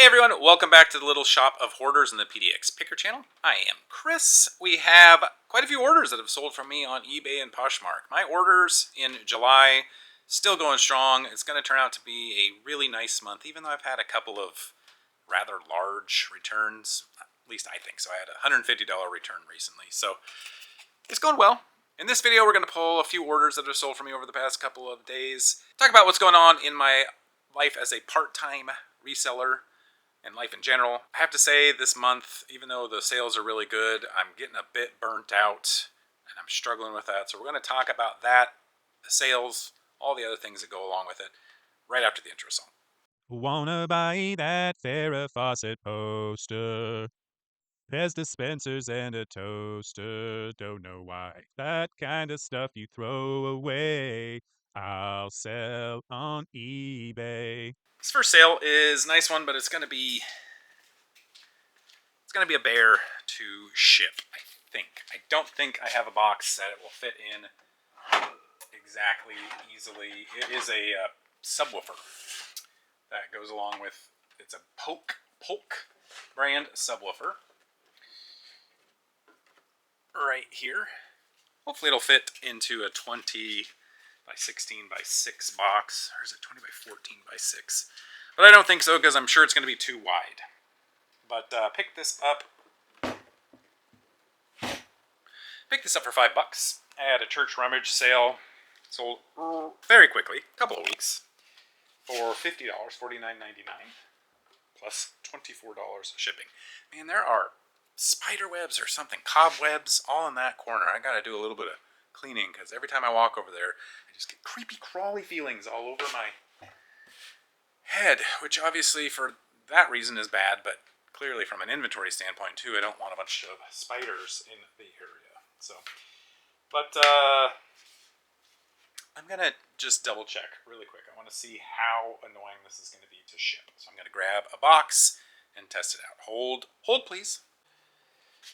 Hey everyone, welcome back to the little shop of hoarders in the PDX Picker channel. I am Chris. We have quite a few orders that have sold from me on eBay and Poshmark. My orders in July, still going strong. It's going to turn out to be a really nice month, even though I've had a couple of rather large returns. At least I think so. I had a $150 return recently, so it's going well. In this video, we're going to pull a few orders that have sold for me over the past couple of days. Talk about what's going on in my life as a part-time reseller and life in general. I have to say this month, even though the sales are really good, I'm getting a bit burnt out and I'm struggling with that. So we're going to talk about that, the sales, all the other things that go along with it, right after the intro song. Wanna buy that Farrah Fawcett poster? Pez dispensers and a toaster. Don't know why. That kind of stuff you throw away. I'll sell on eBay. This first sale is a nice one, but it's going to be a bear to ship, I think. I don't think I have a box that it will fit in exactly easily. It is a subwoofer that goes along with, it's a Polk brand subwoofer right here. Hopefully it'll fit into a 20 by 16 by 6 box, or is it 20 by 14 by 6? But I don't think so, because I'm sure it's going to be too wide. But pick this up for $5. I had a church rummage sale, sold very quickly, a couple of weeks, for $50, $49.99, plus $24 shipping. Man, there are spider webs or something, cobwebs, all in that corner. I got to do a little bit of cleaning, because every time I walk over there, I just get creepy, crawly feelings all over my head, which obviously for that reason is bad, but clearly from an inventory standpoint too, I don't want a bunch of spiders in the area. So, but I'm going to just double check really quick. I want to see how annoying this is going to be to ship. So I'm going to grab a box and test it out. Hold please.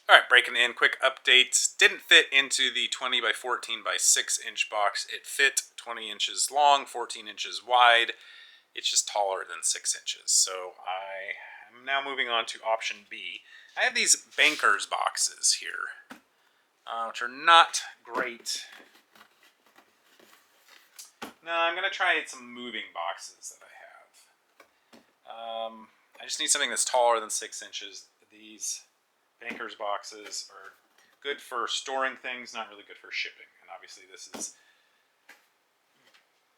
All right, breaking in, quick update. Didn't fit into the 20 by 14 by 6 inch box. It fit 20 inches long, 14 inches wide. It's just taller than 6 inches. So I am now moving on to option B. I have these Bankers boxes here, which are not great. No, I'm going to try some moving boxes that I have. I just need something that's taller than 6 inches. These Bankers boxes are good for storing things, not really good for shipping. And obviously this is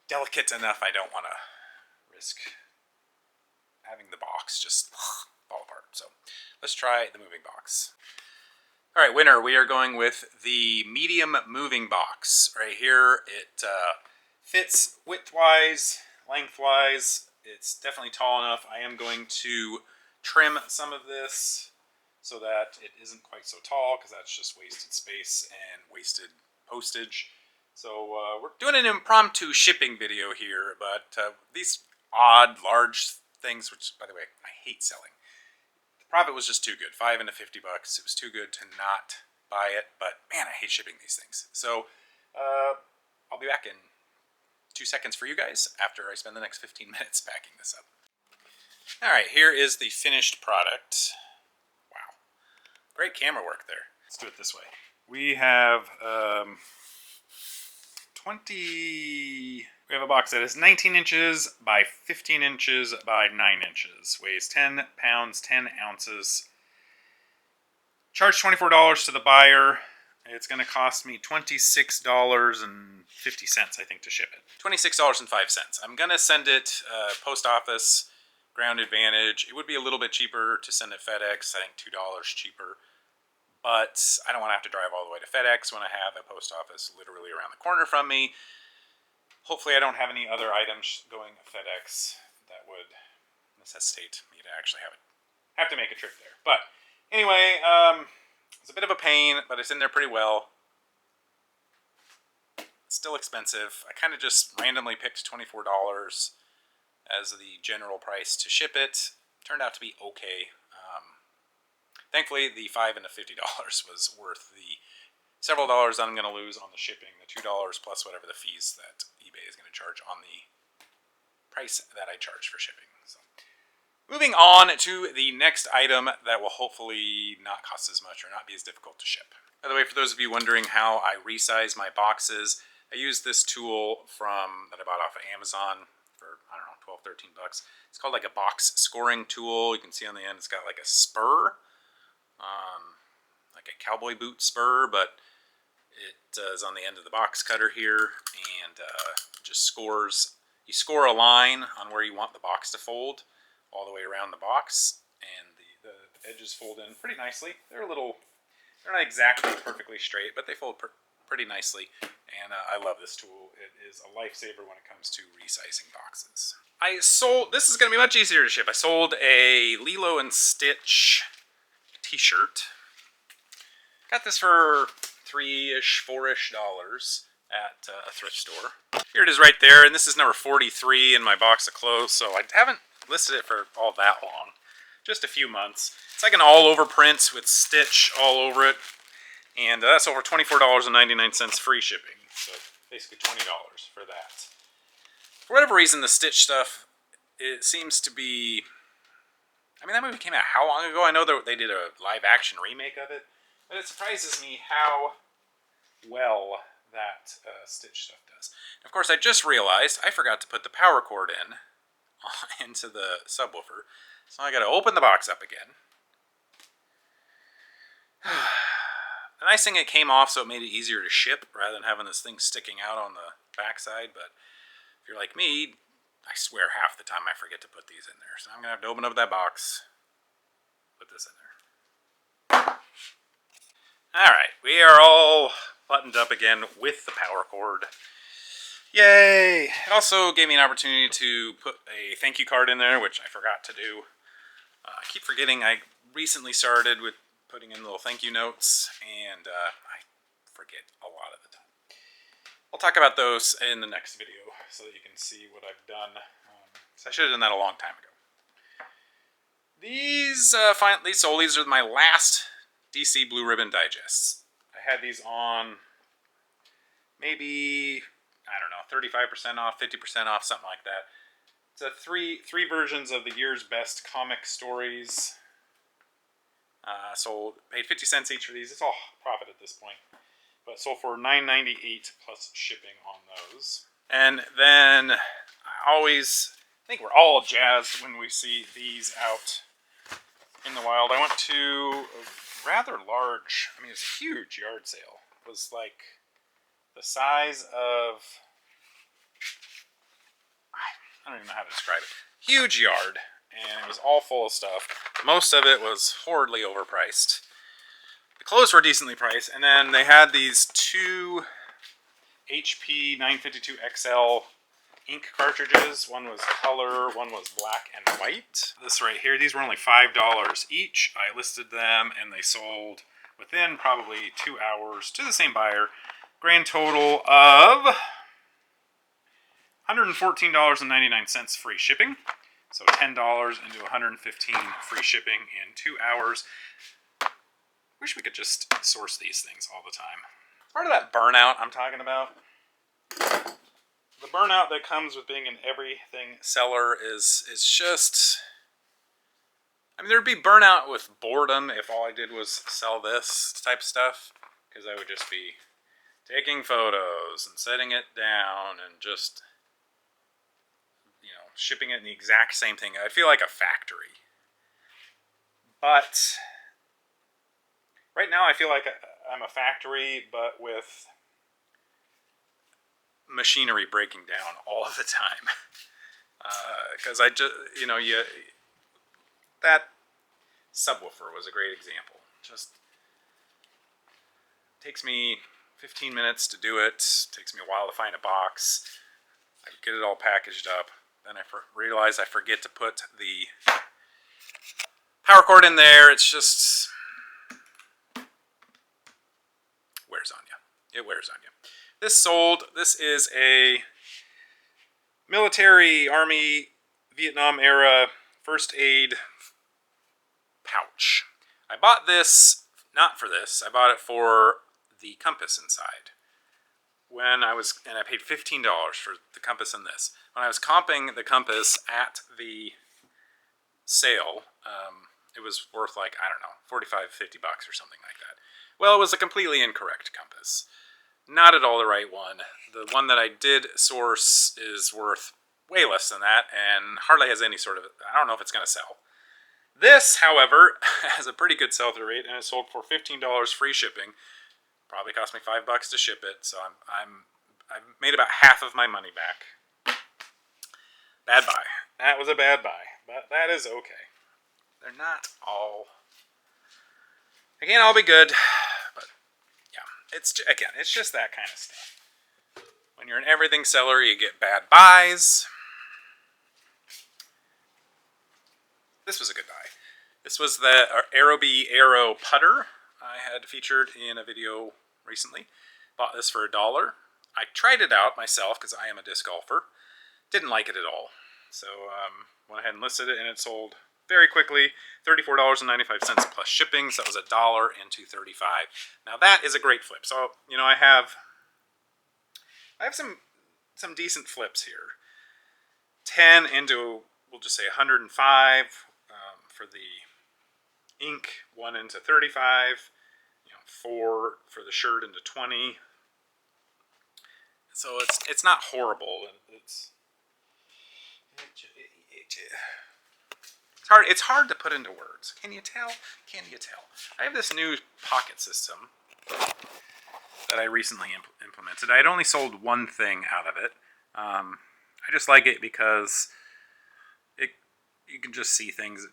delicate enough, I don't want to risk having the box just fall apart. So let's try the moving box. All right, winner, we are going with the medium moving box. Right here, it fits width-wise, length-wise. It's definitely tall enough. I am going to trim some of this so that it isn't quite so tall, because that's just wasted space and wasted postage. So we're doing an impromptu shipping video here, but these odd, large things, which, by the way, I hate selling. The profit was just too good. $5 into $50. It was too good to not buy it, but man, I hate shipping these things. So I'll be back in 2 seconds for you guys after I spend the next 15 minutes packing this up. All right, here is the finished product. Wow, great camera work there. Let's do it this way. We have we have a box that is 19 inches by 15 inches by 9 inches. Weighs 10 pounds, 10 ounces. Charge $24 to the buyer. It's going to cost me $26.50, I think, to ship it. $26.05. I'm going to send it post office, ground advantage. It would be a little bit cheaper to send it FedEx, I think $2 cheaper. But I don't want to have to drive all the way to FedEx when I have a post office literally around the corner from me. Hopefully I don't have any other items going FedEx that would necessitate me to actually have to make a trip there. But anyway, it's a bit of a pain, but it's in there pretty well. It's still expensive. I kind of just randomly picked $24 as the general price to ship it. Turned out to be okay. Thankfully, the $5 and the $50 was worth the several dollars I'm going to lose on the shipping, the $2 plus whatever the fees that eBay is going to charge on the price that I charge for shipping. So Moving on to the next item that will hopefully not cost as much or not be as difficult to ship. By the way, for those of you wondering how I resize my boxes, I use this tool that I bought off of Amazon for, I don't know, 12, 13 bucks. It's called like a box scoring tool. You can see on the end it's got like a spur, like a cowboy boot spur, but it is on the end of the box cutter here, and just scores. You score a line on where you want the box to fold all the way around the box, and the edges fold in pretty nicely. They're not exactly perfectly straight, but they fold pretty nicely, and I love this tool. It is a lifesaver when it comes to resizing boxes. This is going to be much easier to ship. I sold a Lilo and Stitch t-shirt. Got this for $3-ish, $4-ish at a thrift store. Here it is right there, and this is number 43 in my box of clothes, so I haven't listed it for all that long. Just a few months. It's like an all-over print with Stitch all over it, and that's over $24.99 free shipping, so basically $20 for that. For whatever reason, the Stitch stuff, it seems to be... I mean, that movie came out how long ago? I know they did a live-action remake of it, but it surprises me how well that Stitch stuff does. And of course, I just realized I forgot to put the power cord into the subwoofer, so I got to open the box up again. The nice thing, it came off, so it made it easier to ship rather than having this thing sticking out on the backside. But if you're like me, I swear half the time I forget to put these in there. So I'm going to have to open up that box, put this in there. Alright, we are all buttoned up again with the power cord. Yay! It also gave me an opportunity to put a thank you card in there, which I forgot to do. I keep forgetting. I recently started with putting in little thank you notes, and I forget a lot of the time. I'll talk about those in the next video so that you can see what I've done. So I should have done that a long time ago. These are my last DC Blue Ribbon Digests. I had these on maybe, I don't know, 35% off, 50% off, something like that. It's a three versions of the year's best comic stories. Paid 50 cents each for these. It's all profit at this point. But sold for $9.98 plus shipping on those. And then I think we're all jazzed when we see these out in the wild. I went to a rather large, it's a huge yard sale. It was like the size of, I don't even know how to describe it. Huge yard, and it was all full of stuff. Most of it was horridly overpriced. The clothes were decently priced, and then they had these two HP 952 XL ink cartridges. One was color, one was black and white. This right here, these were only $5 each. I listed them, and they sold within probably 2 hours to the same buyer. Grand total of $114.99 free shipping. So $10 into $115 free shipping in 2 hours. Wish we could just source these things all the time. Part of that burnout I'm talking about. The burnout that comes with being an everything seller is just... there'd be burnout with boredom if all I did was sell this type of stuff. Because I would just be taking photos and setting it down and just, shipping it in the exact same thing. I feel like a factory. But right now I feel like I'm a factory, but with machinery breaking down all of the time. Because I just, that subwoofer was a great example. Just takes me 15 minutes to do it. Takes me a while to find a box. I get it all packaged up. Then I realize I forget to put the power cord in there. It's just wears on you. It wears on you. This is a military, Army, Vietnam era first aid pouch. I bought this, not for this, I bought it for the compass inside. And I paid $15 for the compass in this. When I was comping the compass at the sale. It was worth like, I don't know, 45, 50 bucks or something like that. Well, it was a completely incorrect compass. Not at all the right one. The one that I did source is worth way less than that and hardly has any sort of, I don't know if it's going to sell. This, however, has a pretty good sell-through rate and it sold for $15 free shipping. Probably cost me $5 to ship it, so I've made about half of my money back. Bad buy. That was a bad buy, but that is okay. They're not all. They can't all be good, but yeah, it's just that kind of stuff. When you're an everything seller, you get bad buys. This was a good buy. This was the Aerobee Aero putter I had featured in a video recently. Bought this for $1. I tried it out myself because I am a disc golfer. Didn't like it at all. So went ahead and listed it, and it sold very quickly. $34.95 plus shipping, so that was $1 and $2.35. Now that is a great flip. So I have some decent flips here. 10 into, we'll just say 105 for the ink. 1 into 35. 4 for the shirt into 20. So it's not horrible. It's hard to put into words. Can you tell? Can you tell? I have this new pocket system that I recently implemented. I had only sold one thing out of it. I just like it because you can just see things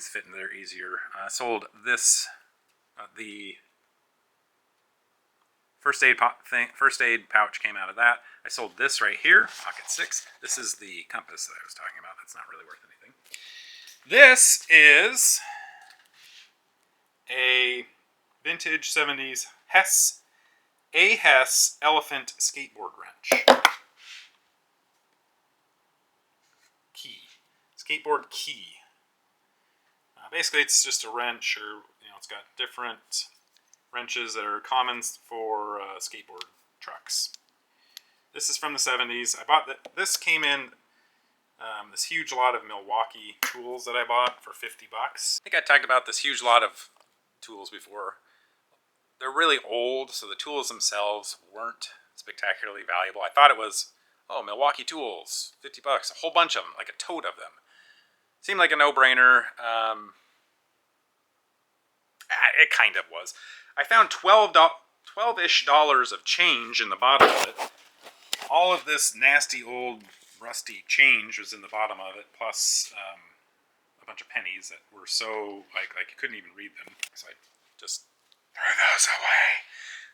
fit in there easier. I sold this, the first aid pouch came out of that. I sold this right here, pocket 6. This is the compass that I was talking about. That's not really worth anything. This is a vintage 70s Hess elephant skateboard wrench. Key. Skateboard key. Basically, it's just a wrench, or it's got different wrenches that are common for skateboard trucks. This is from the 70s. I bought that. This came in this huge lot of Milwaukee tools that I bought for $50. I think I talked about this huge lot of tools before. They're really old, so the tools themselves weren't spectacularly valuable. I thought it was, Milwaukee tools, $50, a whole bunch of them, like a tote of them. Seemed like a no-brainer. It kind of was. I found $12-ish of change in the bottom of it. All of this nasty old rusty change was in the bottom of it, plus a bunch of pennies that were so like you couldn't even read them. So I just threw those away.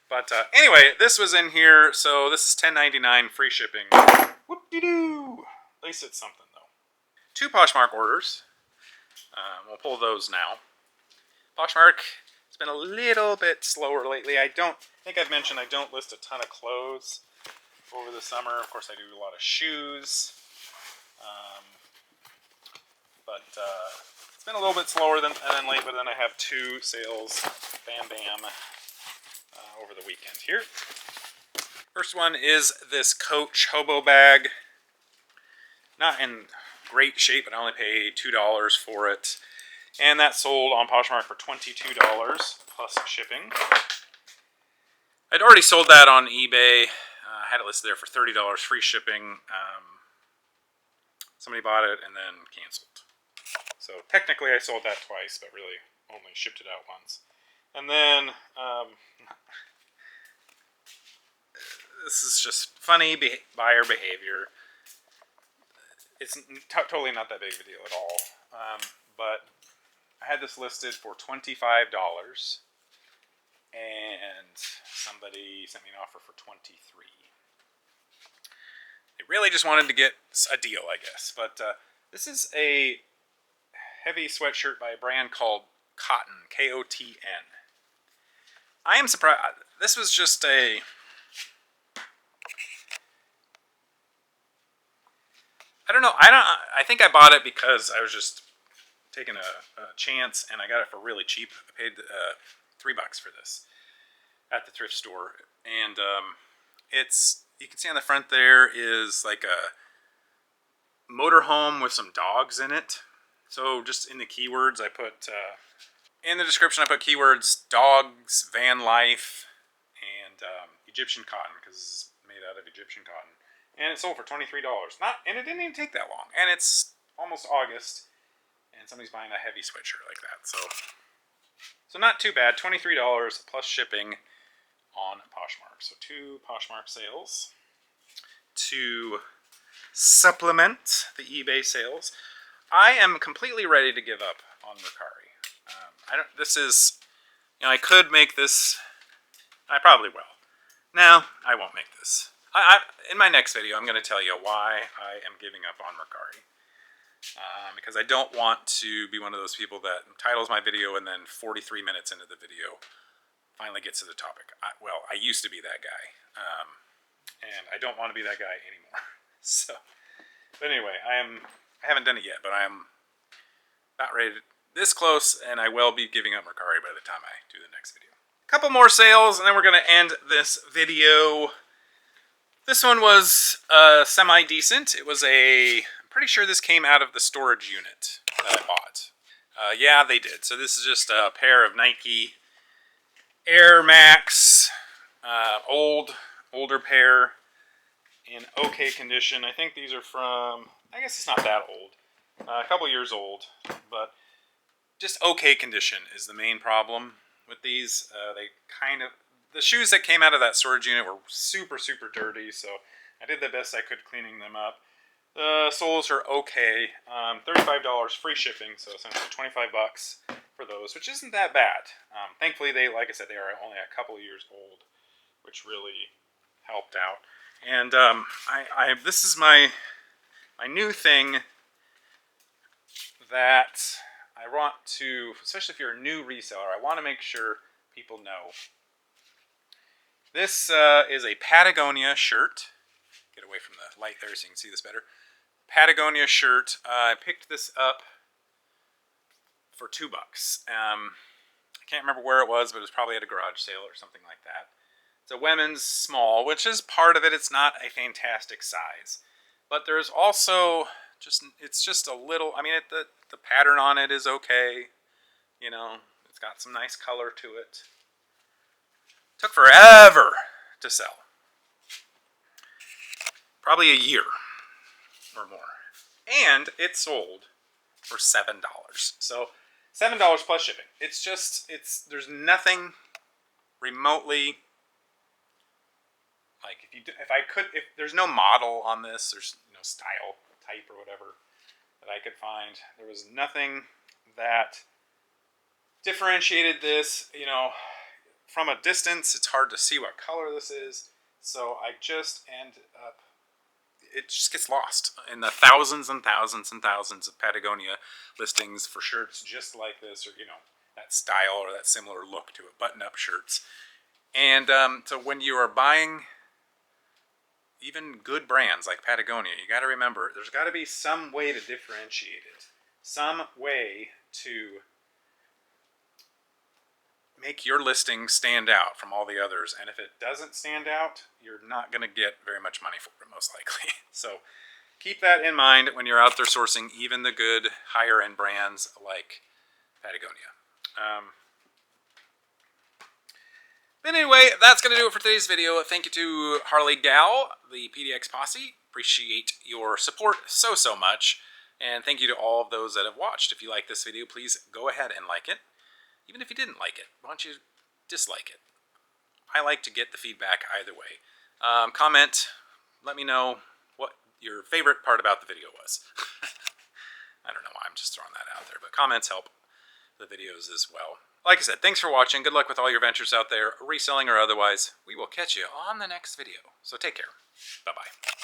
But anyway, this was in here, so this is $10.99 free shipping. Whoop-de-doo! At least it's something though. 2 Poshmark orders. We'll pull those now. Poshmark has been a little bit slower lately. I think I've mentioned I don't list a ton of clothes over the summer. Of course, I do a lot of shoes. But it's been a little bit slower than late, but then I have 2 sales, bam, over the weekend here. First one is this Coach hobo bag. Not in great shape, but I only paid $2 for it. And that sold on Poshmark for $22 plus shipping. I'd already sold that on eBay. I had it listed there for $30 free shipping. Somebody bought it and then canceled. So technically I sold that twice, but really only shipped it out once. And then this is just funny buyer behavior. It's totally not that big of a deal at all. But I had this listed for $25, and somebody sent me an offer for $23. They really just wanted to get a deal, I guess. But this is a heavy sweatshirt by a brand called Cotton, K-O-T-N. I am surprised. This was just a... I don't know. I think I bought it because I was just taking a chance, and I got it for really cheap. I paid $3 for this at the thrift store, and it's, you can see on the front there is like a motorhome with some dogs in it. So just in the keywords, I put in the description, I put keywords dogs, van life, and Egyptian cotton, because it's made out of Egyptian cotton. And it sold for $23. And it didn't even take that long. And it's almost August, and somebody's buying a heavy sweatshirt like that. So not too bad. $23 plus shipping on Poshmark. So 2 Poshmark sales to supplement the eBay sales. I am completely ready to give up on Mercari. I could make this. I probably will. No, I won't make this. In my next video, I'm going to tell you why I am giving up on Mercari. Because I don't want to be one of those people that titles my video and then 43 minutes into the video finally gets to the topic. I used to be that guy. And I don't want to be that guy anymore. But anyway, I haven't done it yet, but I am about ready to, this close, and I will be giving up Mercari by the time I do the next video. A couple more sales, and then we're going to end this video. This one was semi-decent. It was I'm pretty sure this came out of the storage unit that I bought. Yeah, they did. So this is just a pair of Nike Air Max, older pair, in okay condition. I think these are from, I guess it's not that old, a couple years old, but just okay condition is the main problem with these. The shoes that came out of that storage unit were super, super dirty, so I did the best I could cleaning them up. The soles are okay. $35 free shipping, so essentially $25 for those, which isn't that bad. Thankfully, like I said, they are only a couple years old, which really helped out. And this is my new thing that I want to, especially if you're a new reseller, I want to make sure people know. This is a Patagonia shirt. Get away from the light there so you can see this better. Patagonia shirt. I picked this up for $2. I can't remember where it was, but it was probably at a garage sale or something like that. It's a women's small, which is part of it. It's not a fantastic size. But there's also it's just a little, I mean, the pattern on it is okay. You know, it's got some nice color to it. Took forever to sell. Probably a year or more. And it sold for $7. So $7 plus shipping. There's nothing remotely, like, if there's no model on this, there's no style type or whatever that I could find. There was nothing that differentiated this. You know, from a distance, it's hard to see what color this is. So I just end up, it just gets lost in the thousands and thousands and thousands of Patagonia listings for shirts just like this, or, you know, that style or that similar look to it, button-up shirts. And so when you are buying even good brands like Patagonia, you got to remember there's got to be some way to differentiate it, some way to make your listing stand out from all the others. And if it doesn't stand out, you're not going to get very much money for it, most likely. So keep that in mind when you're out there sourcing even the good higher end brands like Patagonia. But anyway, that's going to do it for today's video. Thank you to Harley Gal, the PDX Posse. Appreciate your support so much. And thank you to all of those that have watched. If you like this video, please go ahead and like it. Even if you didn't like it, why don't you dislike it? I like to get the feedback either way. Comment, let me know what your favorite part about the video was. I don't know why I'm just throwing that out there, but comments help the videos as well. Like I said, thanks for watching. Good luck with all your ventures out there, reselling or otherwise. We will catch you on the next video. So take care. Bye-bye.